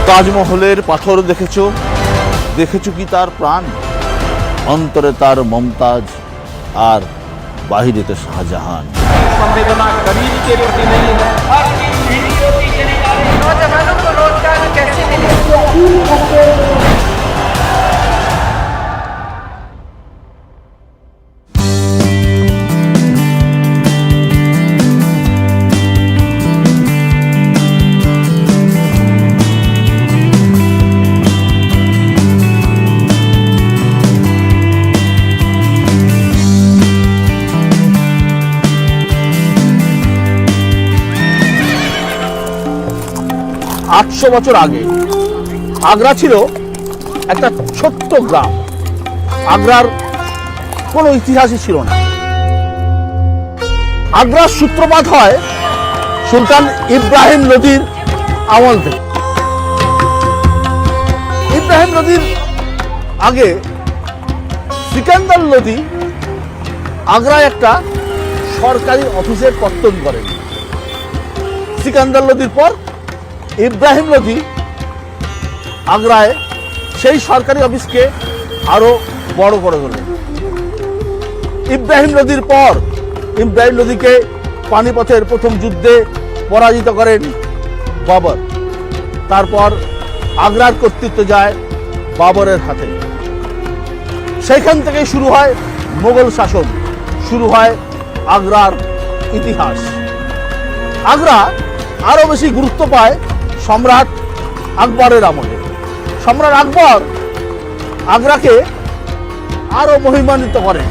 তাজমহলের পাথর দেখেছো, দেখেছো কি তার প্রাণ? অন্তরে তার মমতাজ আর বাহিরেতে শাহজাহান। संवेदना गरीब के प्रति नहीं है। नौजवानों को रोजगार कैसे मिले? 800 বছর আগে আগ্রা ছিল একটা ছোট্ট গ্রাম। আগ্রার কোনো ইতিহাসই ছিল না। আগ্রার সূত্রপাত হয় সুলতান ইব্রাহিম লোদির আমল থেকে। ইব্রাহিম লোদির আগে সিকান্দার লোদি আগ্রায় একটা সরকারি অফিসের পত্তন করেন। সিকান্দার লোদির পর ইব্রাহিম লোদি আগ্রায় সেই সরকারি অফিসকে আরো বড় করে তোলেন। ইব্রাহিম লোদির পর ইব্রাহিম লোদিকে পানিপথের প্রথম যুদ্ধে পরাজিত করেন বাবর। তারপর আগ্রার কর্তৃত্ব যায় বাবরের হাতে। সেইখান থেকেই শুরু হয় মোগল শাসন, শুরু হয় আগ্রার ইতিহাস। আগ্রা আরো বেশি গুরুত্ব পায় সম্রাট আকবরের আমলে। সম্রাট আকবর আগ্রাকে আরো মহিমান্বিত করেন।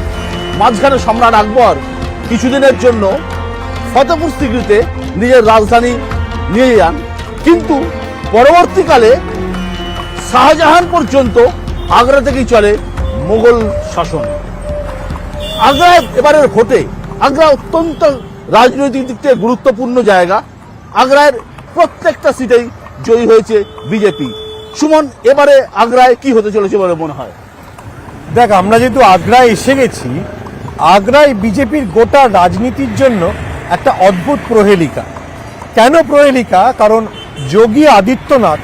মাঝখানে সম্রাট আকবর কিছুদিনের জন্য ফতেপুর সিক্রিতে নিজের রাজধানী নিয়ে যান, কিন্তু পরবর্তীকালে শাহজাহান পর্যন্ত আগ্রা থেকেই চলে মোগল শাসন। আগ্রায় এবারের ভোটে, আগ্রা অত্যন্ত রাজনৈতিক দিক থেকে গুরুত্বপূর্ণ জায়গা। আগ্রার প্রত্যেকটা সিটেই জয়ী হয়েছে বিজেপি। সুমন, এবারে আগ্রায় কি হতে চলেছে বলে মনে হয়? দেখ, আমরা যেহেতু আগ্রায় এসে গেছি, আগ্রায় বিজেপির গোটা রাজনীতির জন্য একটা অদ্ভুত প্রহেলিকা। কেন প্রহেলিকা? কারণ যোগী আদিত্যনাথ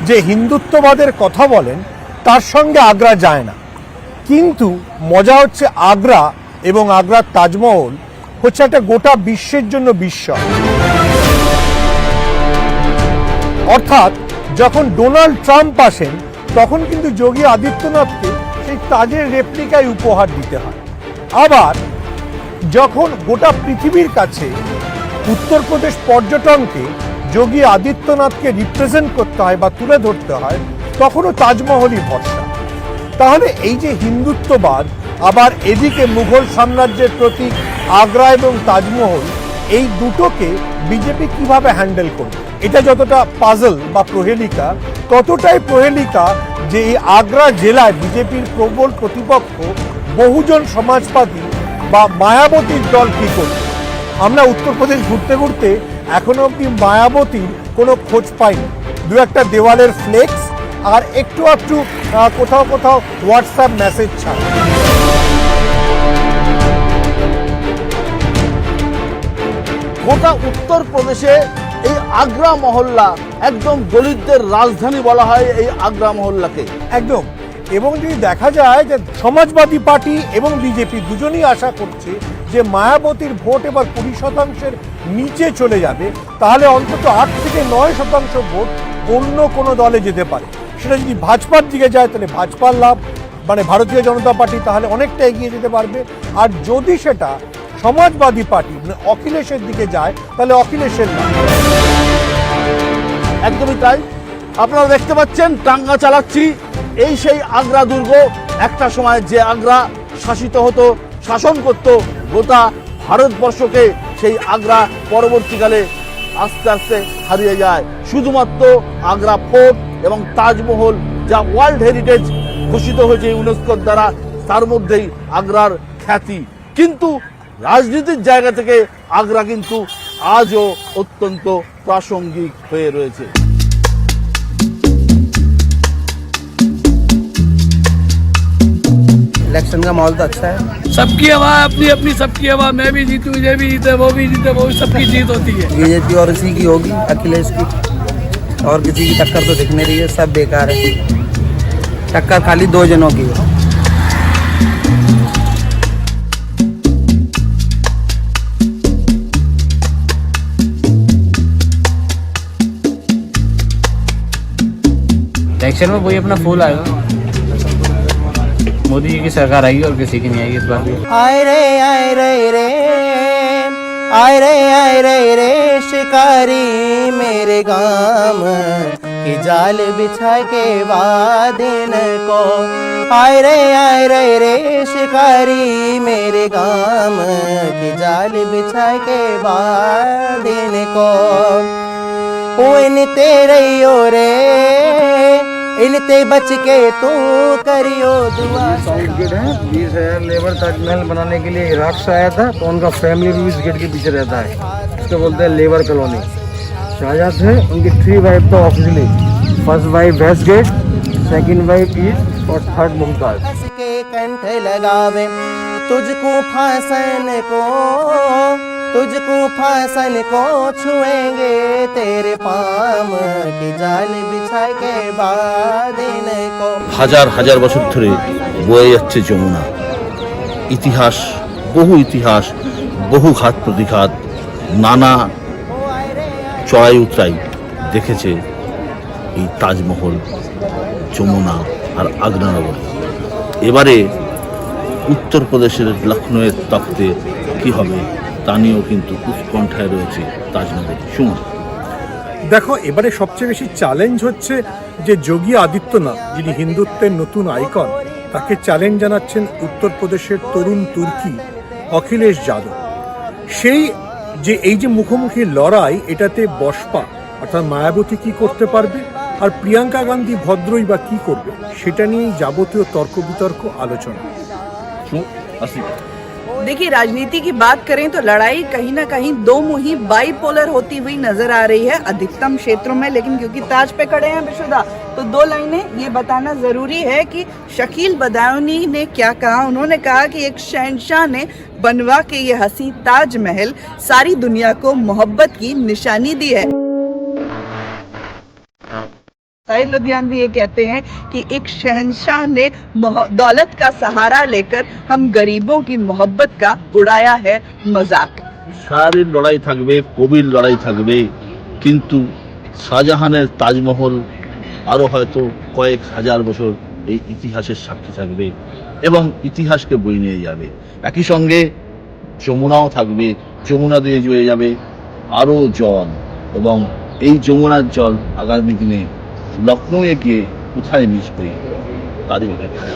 যে হিন্দুত্ববাদের কথা বলেন তার সঙ্গে আগ্রা যায় না। কিন্তু মজা হচ্ছে আগ্রা এবং আগ্রার তাজমহল হচ্ছে একটা গোটা বিশ্বের জন্য বিস্ময়। অর্থাৎ যখন ডোনাল্ড ট্রাম্প আসেন তখন কিন্তু যোগী আদিত্যনাথকে সেই তাজের রেপ্লিকায় উপহার দিতে হয়। আবার যখন গোটা পৃথিবীর কাছে উত্তরপ্রদেশ পর্যটনকে যোগী আদিত্যনাথকে রিপ্রেজেন্ট করতে হয় বা তুলে ধরতে হয়, তখনও তাজমহলই ভরসা। তাহলে এই যে হিন্দুত্ববাদ, আবার এদিকে মুঘল সাম্রাজ্যের প্রতীক আগ্রা এবং তাজমহল, এই দুটোকে বিজেপি কিভাবে হ্যান্ডেল করবে, এটা যতটা পাজল বা প্রহেলিকা, ততটাই প্রহেলিকা যে এই আগ্রা জেলায় বিজেপির প্রবল প্রতিপক্ষ বহুজন সমাজবাদী বা মায়াবতীর দল কি করবে। আমরা উত্তরপ্রদেশ ঘুরতে ঘুরতে এখনো অব্দি মায়াবতীর কোনো খোঁজ পাইনি। দু একটা দেওয়ালের ফ্লেক্স আর একটু কোথাও কোথাও হোয়াটসঅ্যাপ মেসেজ ছাড়া। গোটা উত্তরপ্রদেশে এই আগ্রা মহল্লা একদম দলিতদের রাজধানী বলা হয় এই আগ্রা মহল্লাকে। একদম। এবং যদি দেখা যায় যে সমাজবাদী পার্টি এবং বিজেপি দুজনই আশা করছে যে মায়াবতীর ভোট এবার 20% নিচে চলে যাবে, তাহলে অন্তত 8 থেকে 9% ভোট অন্য কোনো দলে যেতে পারে। সেটা যদি ভাজপার দিকে যায় তাহলে ভাজপার লাভ, মানে ভারতীয় জনতা পার্টি তাহলে অনেকটা এগিয়ে যেতে পারবে। আর যদি সেটা সমাজবাদী পার্টি মানে অখিলেশের দিকে যায় তাহলে অখিলেশের লাভ। একদমই তাই। আপনারা দেখতে পাচ্ছেন টাঙ্গা চালাচ্ছি। এই সেই আগ্রা দুর্গ, একটা সময় যে আগ্রা শাসিত হতো, শাসন করত গোটা ভারতবর্ষকে, সেই আগ্রা পরবর্তীকালে আস্তে আস্তে হারিয়ে যায়। শুধুমাত্র আগ্রা ফোর্ট এবং তাজমহল, যা ওয়ার্ল্ড হেরিটেজ ঘোষিত হয়েছে ইউনেস্কোর দ্বারা, তার মধ্যেই আগ্রার খ্যাতি। কিন্তু রাজনীতির জায়গা থেকে আগ্রা কিন্তু আজও অত্যন্ত প্রাসঙ্গিক হয়ে রয়েছে। इलेक्शन का माहौल तो अच्छा है। सबकी हवा अपनी अपनी, सबकी हवा। मैं भी जीतूं, ये भी जीते, वो भी जीते, वो सबकी जीत होती है। बीजेपी और इसी की होगी, अखिलेश की। और किसी की टक्कर तो दिख नहीं रही है, सब बेकार है। टक्कर खाली 2 जनों की है। इलेक्शन में वही अपना फूल आएगा, मोदी जी की सरकार आएगी और किसी की नहीं आएगी इस बार भी। आए रे आए रे रे, आए रे रे शिकारी मेरे गाम की जाल बिछा के वादिन को। आए रे रे शिकारी मेरे गाम की जाल बिछा के वादिन को। ओ इन तेरे रे इन ते बच के तू करियो दुआ। साउथ गेट है, 20,000 लेबर ताजमहल बनाने के लिए इराक से आया था, तो उनका फैमिली भी इस गेट के पीछे रहता है। इसको बोलते हैं लेबर कॉलोनी। शाहजहां थे, उनकी 3 वाइफ तो officially, first wife west gate, second wife east और थर्ड मुमताज। के कंठ लगावे तुझको फांसन को छुएंगे तेरे पाम की जाल बिछा के बादिन को। হাজার হাজার বছর ধরে বয়ে যাচ্ছে যমুনা। ইতিহাস, বহু ঘাত প্রতিঘাত, নানা চড়াই উতরাই দেখেছে এই তাজমহল, যমুনা আর আগ্রা নগরী। এবারে উত্তরপ্রদেশের লখনৌয়ের তখ্তে কি হবে তা নিয়েও কিন্তু উৎকণ্ঠায় রয়েছে তাজনগরী। শুনুন। দেখো, এবারে সবচেয়ে বেশি চ্যালেঞ্জ হচ্ছে যে যোগী আদিত্যনাথ, যিনি হিন্দুত্বের নতুন আইকন, তাকে চ্যালেঞ্জ জানাচ্ছেন উত্তরপ্রদেশের তরুণ তুর্কি অখিলেশ যাদব। সেই যে এই যে মুখোমুখি লড়াই, এটাতে বসপা অর্থাৎ মায়াবতী কি করতে পারবে আর প্রিয়াঙ্কা গান্ধী ভদ্রই বা কি করবে, সেটা নিয়েই যাবতীয় তর্ক বিতর্ক আলোচনা। देखिए, राजनीति की बात करें तो लड़ाई कहीं ना कहीं दो मुही बाइपोलर होती हुई नजर आ रही है अधिकतम क्षेत्रों में। लेकिन क्योंकि ताज पे खड़े हैं विशुदा, तो 2 लाइनें ये बताना जरूरी है कि शकील बदायूनी ने क्या कहा। उन्होंने कहा कि एक शहंशाह ने बनवा के ये हसी ताजमहल सारी दुनिया को मोहब्बत की निशानी दी है। साहिल लुधियानवी ये कहते हैं कि एक शहंशाह ने दौलत का सहारा लेकर हम गरीबों की मोहब्बत का उड़ाया है मजाक। শাহরির লড়াই থাকবে, কবির লড়াই থাকবে, কিন্তু শাহজাহানের তাজমহল আরও হয়তো কয়েক হাজার বছর এই ইতিহাসের সাক্ষী থাকবে এবং ইতিহাসকে বয়ে নিয়ে যাবে। একই সঙ্গে যমুনাও থাকবে, যমুনা দিয়ে বয়ে যাবে আরও জল, এবং এই যমুনার জল আগামী দিনে লখনৌয়ে গিয়ে কোথায় মিশবে তারই অপেক্ষা।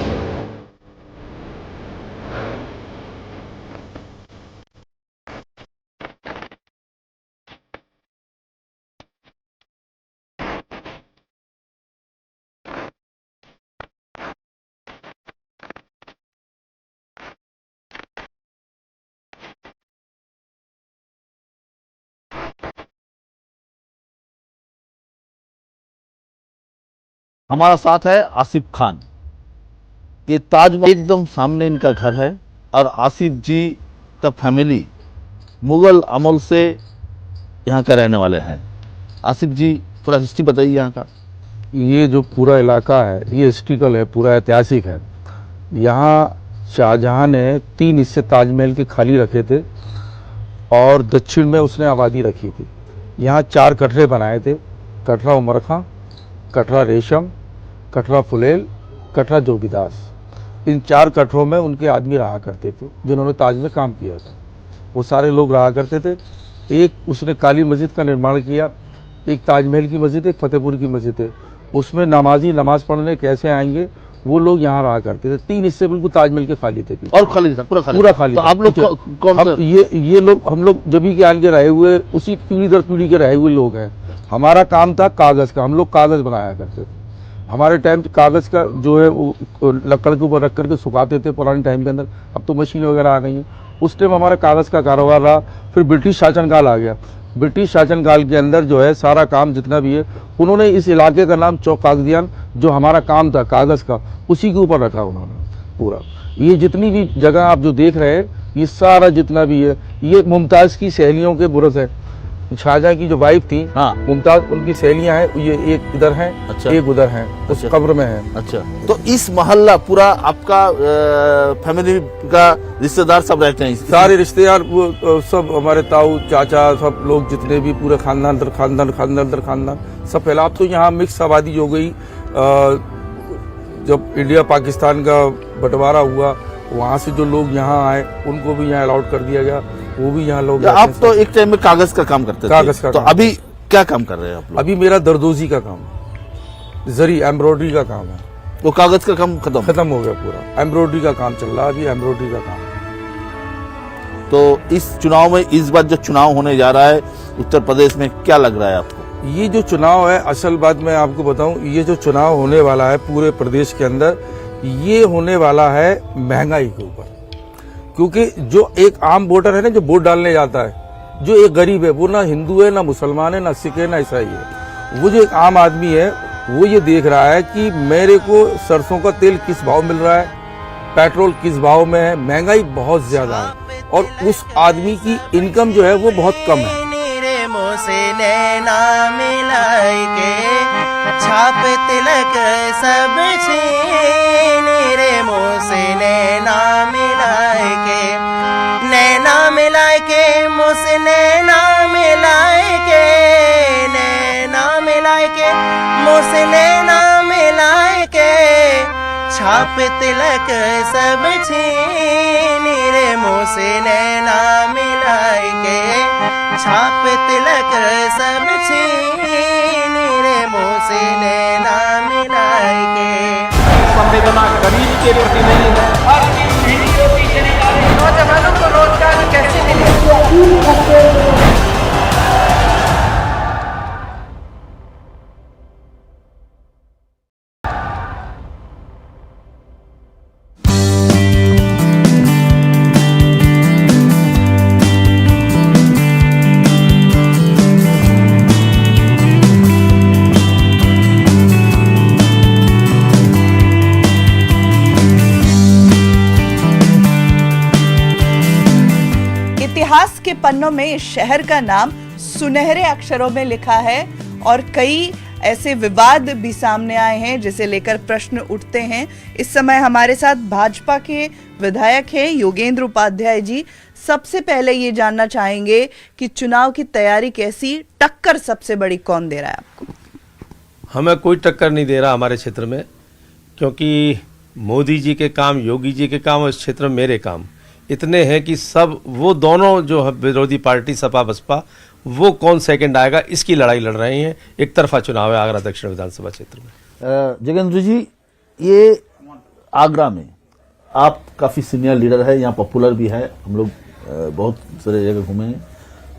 हमारा साथ है आसिफ खान। ये ताजमहल एकदम सामने इनका घर है और आसिफ जी का फैमिली मुगल अमल से यहाँ का रहने वाले हैं। आसिफ जी, पूरा हिस्ट्री बताइए यहाँ का। ये जो पूरा इलाका है ये हिस्ट्रिकल है, पूरा ऐतिहासिक है। यहाँ शाहजहां ने 3 हिस्से ताजमहल के खाली रखे थे और दक्षिण में उसने आबादी रखी थी। यहाँ 4 कटरे बनाए थे, कटरा उमर खां, कटरा रेशम, कटरा फुलेल, कटरा जोगीदास। इन 4 कटरों में उनके आदमी रहा करते थे जिन्होंने ताज में काम किया था। वो सारे लोग रहा करते थे। एक उसने काली मस्जिद का निर्माण किया, एक ताजमहल की मस्जिद, एक फतेहपुर की मस्जिद है। उसमें नमाजी नमाज पढ़ने कैसे आएंगे, वो लोग यहाँ रहा करते थे। 3 हिस्से बिल्कुल ताजमहल के खाली थे और खाली था, पूरा खाली। तो आप लोग कौन से? ये लोग, हम लोग जब के आगे रहे हुए, उसी पीढ़ी दर पीढ़ी के रहे हुए लोग हैं। हमारा काम था कागज़ का, हम लोग कागज़ बनाया करते थे। हमारे टाइम कागज़ का जो है वो लकड़ के ऊपर रख करके सुखाते थे पुराने टाइम के अंदर। अब तो मशीन वगैरह आ गई हैं। उस टाइम हमारा कागज़ का कारोबार रहा। फिर ब्रिटिश शासनकाल आ गया। ब्रिटिश शासनकाल के अंदर जो है सारा काम जितना भी है, उन्होंने इस इलाके का नाम चौक कागदियान, जो हमारा काम था कागज़ का, उसी के ऊपर रखा उन्होंने पूरा। ये जितनी भी जगह आप जो देख रहे हैं, ये सारा जितना भी है, ये मुमताज़ की सहेलियों के बुरस है। शाहजहां की जो वाइफ थी हाँ। मुमताज, उनकी सहेलियां हैं, ये एक इधर हैं, अच्छा। एक उधर हैं, उस अच्छा। कब्र में है। अच्छा, तो इस मोहल्ला पूरा आपका फैमिली का रिश्तेदार सब रहते हैं सारे रिश्तेदार वो सब हमारे ताऊ चाचा सब लोग जितने भी पूरे खानदान दर खानदान खानदान दर खानदान सब फैला। अब तो यहाँ मिक्स आबादी हो गई। जब इंडिया पाकिस्तान का बंटवारा हुआ, वहाँ से जो लोग यहाँ आए उनको भी यहाँ अलाउड कर दिया गया, वो भी यहाँ लोग रहते आप हैं तो सब। एक टाइम में कागज का काम करते थे, कागज का तो काम। अभी क्या काम कर रहे हैं आप लोग? अभी मेरा दरदोजी का काम, जरी एम्ब्रॉयडरी का काम है। वो कागज का काम खत्म हो गया पूरा, एम्ब्रॉयडरी का काम चल रहा है अभी, एम्ब्रॉयडरी का काम। तो इस चुनाव में, इस बार जो चुनाव होने जा रहा है उत्तर प्रदेश में, क्या लग रहा है आपको? ये जो चुनाव है, असल बात मैं आपको बताऊं, ये जो चुनाव होने वाला है पूरे प्रदेश के अंदर, ये होने वाला है महंगाई के ऊपर। क्योंकि जो एक आम वोटर है ना, जो वोट डालने जाता है, जो एक गरीब है, वो ना हिंदू है, ना मुसलमान है, ना सिख है, ना ईसाई है, वो जो एक आम आदमी है, वो ये देख रहा है कि मेरे को सरसों का तेल किस भाव मिल रहा है, पेट्रोल किस भाव में है, महंगाई बहुत ज्यादा है, और उस आदमी की इनकम जो है वो बहुत कम है। मोसे नैना मिलाई के छाप तिलक सब छीन रे, मोसे नैना मिलाई के, नैना मिलाई के, मोसे नैना मिलाई के, नैना मिलाई के, मोसे नैना मिलाई के, छाप तिलक सब छीन रे, मोसे नैना मिलाई के, छाप तिलक सब छीन रे, मोसे नैना मिलाई के। संवेदना गरीब के प्रति नहीं है। नौजवानों को रोजगार कैसे मिलेगा? इतिहास के पन्नों में इस शहर का नाम सुनहरे अक्षरों में लिखा है और कई ऐसे विवाद भी सामने आए हैं जिसे लेकर प्रश्न उठते हैं। इस समय हमारे साथ भाजपा के विधायक हैं योगेंद्र उपाध्याय जी। सबसे पहले ये जानना चाहेंगे कि चुनाव की तैयारी कैसी, टक्कर सबसे बड़ी कौन दे रहा है आपको? हमें कोई टक्कर नहीं दे रहा हमारे क्षेत्र में, क्योंकि मोदी जी के काम, योगी जी के काम और इस क्षेत्र में मेरे काम इतने हैं कि सब वो दोनों जो विरोधी पार्टी सपा बसपा, वो कौन सेकंड आएगा इसकी लड़ाई लड़ रहे हैं। एक तरफा चुनाव है आगरा दक्षिण विधानसभा क्षेत्र में। जगेंद्र जी, ये आगरा में आप काफी सीनियर लीडर है, यहाँ पॉपुलर भी है, हम लोग बहुत सारे जगह घूमे हैं।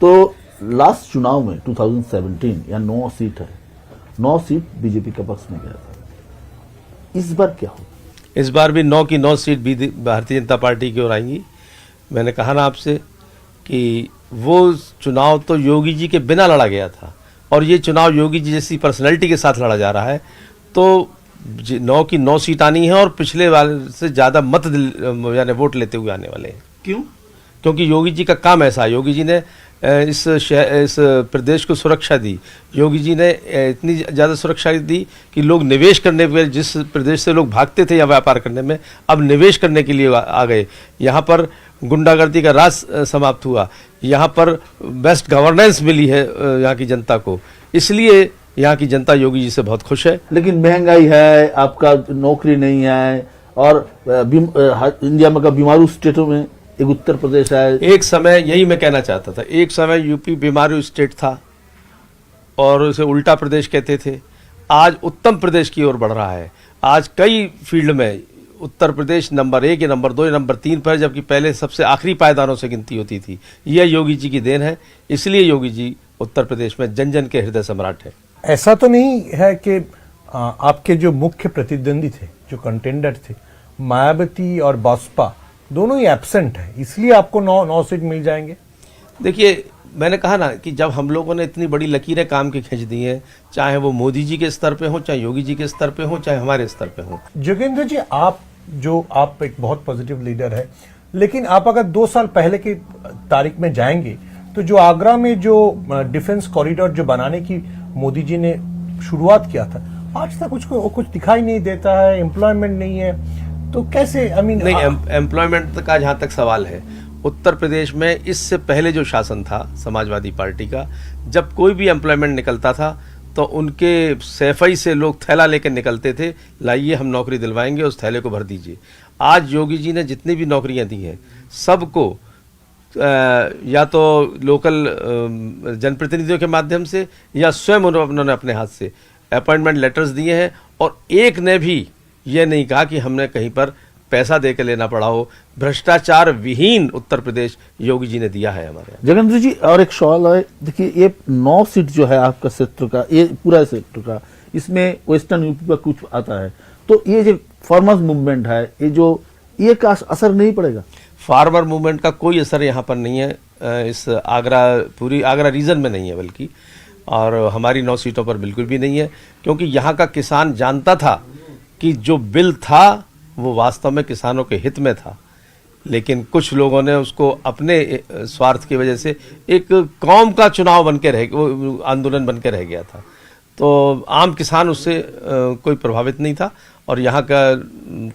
तो लास्ट चुनाव में 2017 यहाँ 9 सीट है, 9 सीट बीजेपी के पक्ष में गया था। इस बार क्या हो? इस बार भी 9 की 9 सीट भी भारतीय जनता पार्टी की ओर आएंगी। मैंने कहा ना आपसे कि वो चुनाव तो योगी जी के बिना लड़ा गया था, और ये चुनाव योगी जी जैसी पर्सनैलिटी के साथ लड़ा जा रहा है। तो 9 की 9 सीट आनी है और पिछले वाले से ज़्यादा मत यानी वोट लेते हुए आने वाले हैं। क्यों? क्योंकि योगी जी का काम ऐसा है। योगी जी ने इस प्रदेश को सुरक्षा दी। योगी जी ने इतनी ज़्यादा सुरक्षा दी कि लोग निवेश करने पे, जिस प्रदेश से लोग भागते थे या व्यापार करने में, अब निवेश करने के लिए आ गए। यहाँ पर गुंडागर्दी का राज समाप्त हुआ, यहाँ पर बेस्ट गवर्नेंस मिली है यहाँ की जनता को, इसलिए यहाँ की जनता योगी जी से बहुत खुश है। लेकिन महंगाई है, आपका नौकरी नहीं है, और इंडिया में का बीमारू स्टेटों में एक उत्तर प्रदेश है। एक समय यही मैं कहना चाहता था, एक समय यूपी बीमारू स्टेट था और उसे उल्टा प्रदेश कहते थे। आज उत्तम प्रदेश की ओर बढ़ रहा है। आज कई फील्ड में उत्तर प्रदेश नंबर 1 या नंबर 2 या नंबर 3 पर, जबकि पहले सबसे आखिरी पायदानों से गिनती होती थी। यह योगी जी की देन है, इसलिए योगी जी उत्तर प्रदेश में जन जन के हृदय सम्राट है। ऐसा तो नहीं है कि आपके जो मुख्य प्रतिद्वंदी थे, जो कंटेंडर थे, मायावती और बसपा दोनों ही एब्सेंट है, इसलिए आपको 9 सीट मिल जाएंगे? देखिए, मैंने कहा ना कि जब हम लोगों ने इतनी बड़ी लकीरें काम की खींच दी हैं, चाहे वो मोदी जी के स्तर पे हो, चाहे योगी जी के स्तर पे हो, चाहे हमारे स्तर पे हो। जोगेंद्र जी, आप एक बहुत पॉजिटिव लीडर है, लेकिन आप अगर 2 साल पहले की तारीख में जाएंगे तो जो आगरा में जो डिफेंस कॉरिडोर जो बनाने की मोदी जी ने शुरुआत किया था, आज तक कुछ दिखाई नहीं देता है, एम्प्लॉयमेंट नहीं है, तो कैसे नहीं, एम्प्लॉयमेंट का जहाँ तक सवाल है, उत्तर प्रदेश में इससे पहले जो शासन था समाजवादी पार्टी का, जब कोई भी एम्प्लॉयमेंट निकलता था तो उनके सैफई से लोग थैला लेकर निकलते थे, लाइए हम नौकरी दिलवाएंगे, उस थैले को भर दीजिए। आज योगी जी ने जितनी भी नौकरियां दी हैं सबको या तो लोकल जनप्रतिनिधियों के माध्यम से या स्वयं उन्होंने अपने हाथ से अपॉइंटमेंट लेटर्स दिए हैं, और एक ने भी ये नहीं कहा कि हमने कहीं पर पैसा दे के लेना पड़ा हो। भ्रष्टाचार विहीन उत्तर प्रदेश योगी जी ने दिया है हमारे यहाँ। जगन जी, और एक सवाल है, देखिए ये 9 सीट जो है आपका क्षेत्र का, ये पूरा क्षेत्र का, इसमें वेस्टर्न यूपी का कुछ आता है, तो ये जो फार्मर्स मूवमेंट है, ये का असर नहीं पड़ेगा? फार्मर मूवमेंट का कोई असर यहाँ पर नहीं है, इस पूरी आगरा रीजन में नहीं है, बल्कि और हमारी 9 सीटों पर बिल्कुल भी नहीं है, क्योंकि यहाँ का किसान जानता था कि जो बिल था वो वास्तव में किसानों के हित में था, लेकिन कुछ लोगों ने उसको अपने स्वार्थ की वजह से एक कौम का चुनाव बन के आंदोलन बन के रह गया था। तो आम किसान उससे कोई प्रभावित नहीं था, और यहाँ का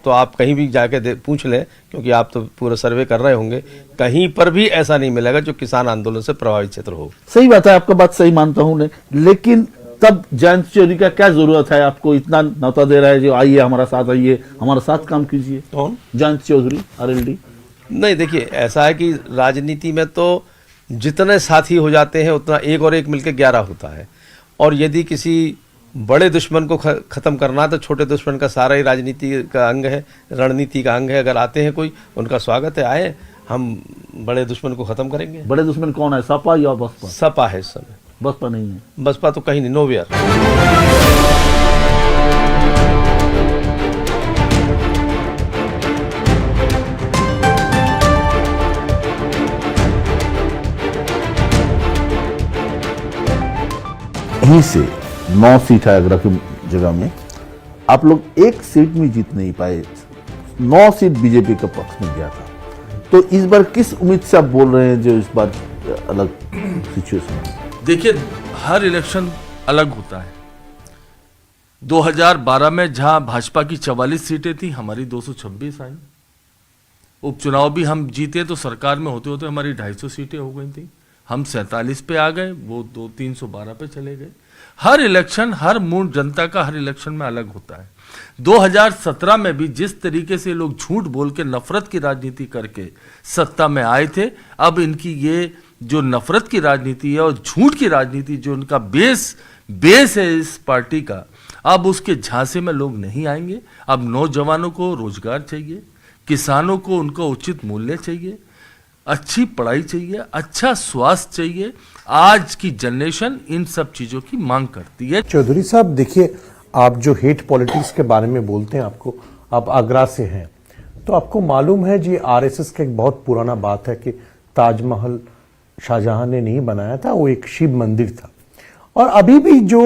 तो आप कहीं भी जाके पूछ लें, क्योंकि आप तो पूरा सर्वे कर रहे होंगे, कहीं पर भी ऐसा नहीं मिलेगा जो किसान आंदोलन से प्रभावित क्षेत्र हो। सही बात है, आपका बात सही मानता हूँ, लेकिन तब जयंत चौधरी का क्या जरूरत है? आपको इतना न्योता दे रहा है, जो आइए हमारा साथ, आइए हमारा साथ काम कीजिए। कौन? जयंत चौधरी, आरएलडी। नहीं, देखिए ऐसा है कि राजनीति में तो जितने साथी हो जाते हैं उतना एक और एक मिलकर 11 होता है, और यदि किसी बड़े दुश्मन को खत्म करना तो छोटे दुश्मन का सारा ही राजनीति का अंग है, रणनीति का अंग है। अगर आते हैं कोई, उनका स्वागत है, आए, हम बड़े दुश्मन को खत्म करेंगे। बड़े दुश्मन कौन है, सपा या बसपा? सपा है इस समय, बसपा नहीं है। बसपा तो कहीं नहीं, नोवेयर। यहीं से 9 सीट है आगरा की जगह में, आप लोग एक सीट में जीत नहीं पाए, 9 सीट बीजेपी के पक्ष में गया था, तो इस बार किस उम्मीद से आप बोल रहे हैं जो इस बार अलग सिचुएशन है? देखिए, हर इलेक्शन अलग होता है। 2012 में जहां भाजपा की 44 सीटें थी, हमारी 226 आई। उपचुनाव भी हम जीते तो सरकार में होते होते हमारी 250 सीटें हो गई थी, हम 47 पे आ गए, वो 312 पे चले गए। हर इलेक्शन, हर मूड जनता का हर इलेक्शन में अलग होता है। 2017 में भी जिस तरीके से लोग झूठ बोल के नफरत की राजनीति करके सत्ता में आए थे, अब इनकी ये जो नफरत की राजनीति है और झूठ की राजनीति जो उनका बेस है इस पार्टी का, अब उसके झांसे में लोग नहीं आएंगे। अब नौजवानों को रोजगार चाहिए, किसानों को उनका उचित मूल्य चाहिए, अच्छी पढ़ाई चाहिए, अच्छा स्वास्थ्य चाहिए। आज की जनरेशन इन सब चीजों की मांग करती है। चौधरी साहब, देखिए, आप जो हेट पॉलिटिक्स के बारे में बोलते हैं, आप आगरा से हैं, तो आपको मालूम है जी, आरएसएस का एक बहुत पुराना बात है कि ताजमहल शाहजहां ने नहीं बनाया था, वो एक शिव मंदिर था। और अभी भी जो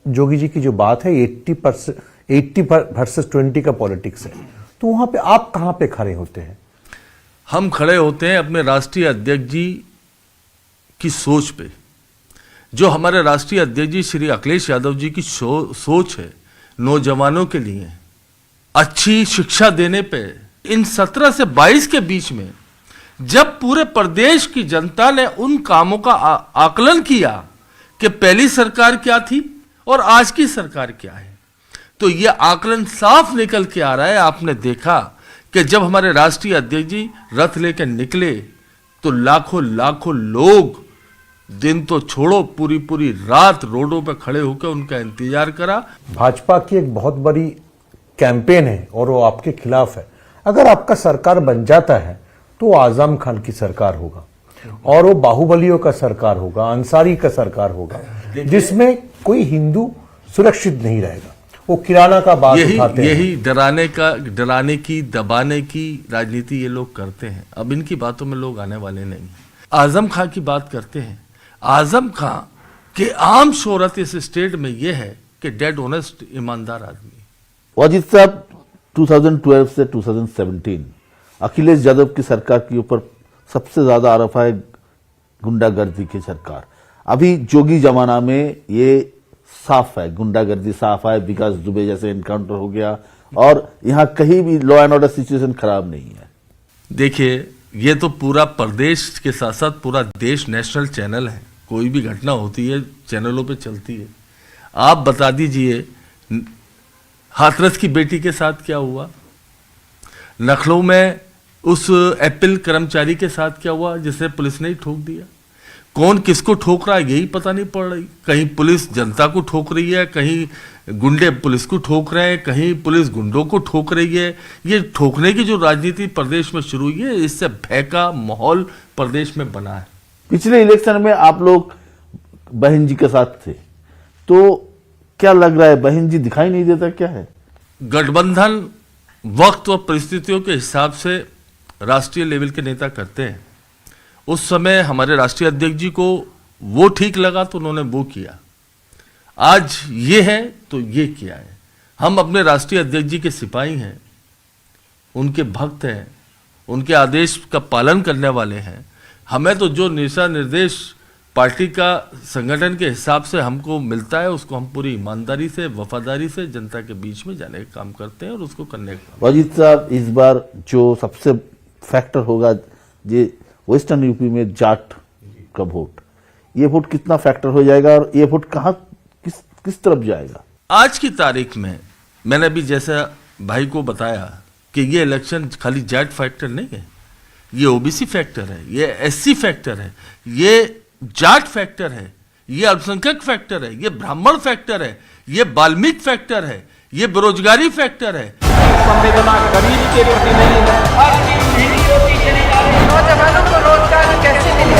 जोगी जी की जो बात है 80 वर्सेस 20 का पॉलिटिक्स है, तो वहां पे आप कहां पे खड़े होते हैं? हम खड़े होते हैं अपने राष्ट्रीय अध्यक्ष जी की सोच पे। जो हमारे राष्ट्रीय अध्यक्ष जी श्री अखिलेश यादव जी की सोच है नौजवानों के लिए अच्छी शिक्षा देने पे, इन 17 से 22 के बीच में जब पूरे प्रदेश की जनता ने उन कामों का आकलन किया कि पहली सरकार क्या थी और आज की सरकार क्या है, तो ये आकलन साफ निकल के आ रहा है। आपने देखा कि जब हमारे राष्ट्रीय अध्यक्ष जी रथ लेकर निकले तो लाखों लोग, दिन तो छोड़ो, पूरी रात रोडों पर खड़े होकर उनका इंतजार करा। भाजपा की एक बहुत बड़ी कैंपेन है और वो आपके खिलाफ है। अगर आपका सरकार बन जाता है तो आजम खान की सरकार होगा और वो बाहुबलियों का सरकार होगा, अंसारी का सरकार होगा, जिसमें कोई हिंदू सुरक्षित नहीं रहेगा। वो किराना का बात उठाते हैं। यही डराने की, दबाने की राजनीति ये लोग करते हैं। अब इनकी बातों में लोग आने वाले नहीं। आजम खां की बात करते हैं। आजम खां के आम शोहरत इस स्टेट में ये है कि डेड ऑनेस्ट, ईमानदार आदमी। वाजिद साहब, 2012 से 2017 अखिलेश यादव की सरकार के ऊपर सबसे ज्यादा आरोप है गुंडागर्दी की सरकार। अभी जोगी जमाना में ये साफ है, गुंडागर्दी साफ है, विकास दुबे जैसे एनकाउंटर हो गया और यहाँ कहीं भी लॉ एंड ऑर्डर सिचुएशन खराब नहीं है। देखिए, ये तो पूरा प्रदेश के साथ साथ पूरा देश नेशनल चैनल है, कोई भी घटना होती है चैनलों पे चलती है। आप बता दीजिए हाथरस की बेटी के साथ क्या हुआ, लखनऊ में उस एप्पल कर्मचारी के साथ क्या हुआ जिसे पुलिस ने ही ठोक दिया। कौन किसको ठोक रहा है यही पता नहीं पड़ रही। कहीं पुलिस जनता को ठोक रही है, कहीं गुंडे पुलिस को ठोक रहे हैं, कहीं पुलिस गुंडों को ठोक रही है। ये ठोकने की जो राजनीति प्रदेश में शुरू हुई है, इससे भय का माहौल प्रदेश में बना है। पिछले इलेक्शन में आप लोग बहन जी के साथ थे, तो क्या लग रहा है बहन जी दिखाई नहीं देता क्या है? गठबंधन वक्त और परिस्थितियों के हिसाब से राष्ट्रीय लेवल के नेता करते हैं। उस समय हमारे राष्ट्रीय अध्यक्ष जी को वो ठीक लगा तो उन्होंने वो किया, आज ये है तो ये किया है। हम अपने राष्ट्रीय अध्यक्ष जी के सिपाही हैं, उनके भक्त हैं, उनके आदेश का पालन करने वाले हैं। हमें तो जो दिशा निर्देश पार्टी का संगठन के हिसाब से हमको मिलता है उसको हम पूरी ईमानदारी से, वफादारी से जनता के बीच में जाने का काम करते हैं और उसको करने का। वाजिद साहब, इस बार जो सबसे फैक्टर होगा ये वेस्टर्न यूपी में जाट का वोट, ये वोट कितना फैक्टर हो जाएगा और ये वोट कहाँ किस तरफ जाएगा? आज की तारीख में मैंने अभी जैसा भाई को बताया कि ये इलेक्शन खाली जाट फैक्टर नहीं है, ये ओबीसी फैक्टर है, ये एससी फैक्टर है, ये जाट फैक्टर है, ये अल्पसंख्यक फैक्टर है, ये ब्राह्मण फैक्टर है, ये वाल्मीकि फैक्टर है, ये बेरोजगारी फैक्टर है। संवेदना गरीब के प्रति नहीं है। नौजवानों को रोजगार कैसे मिले?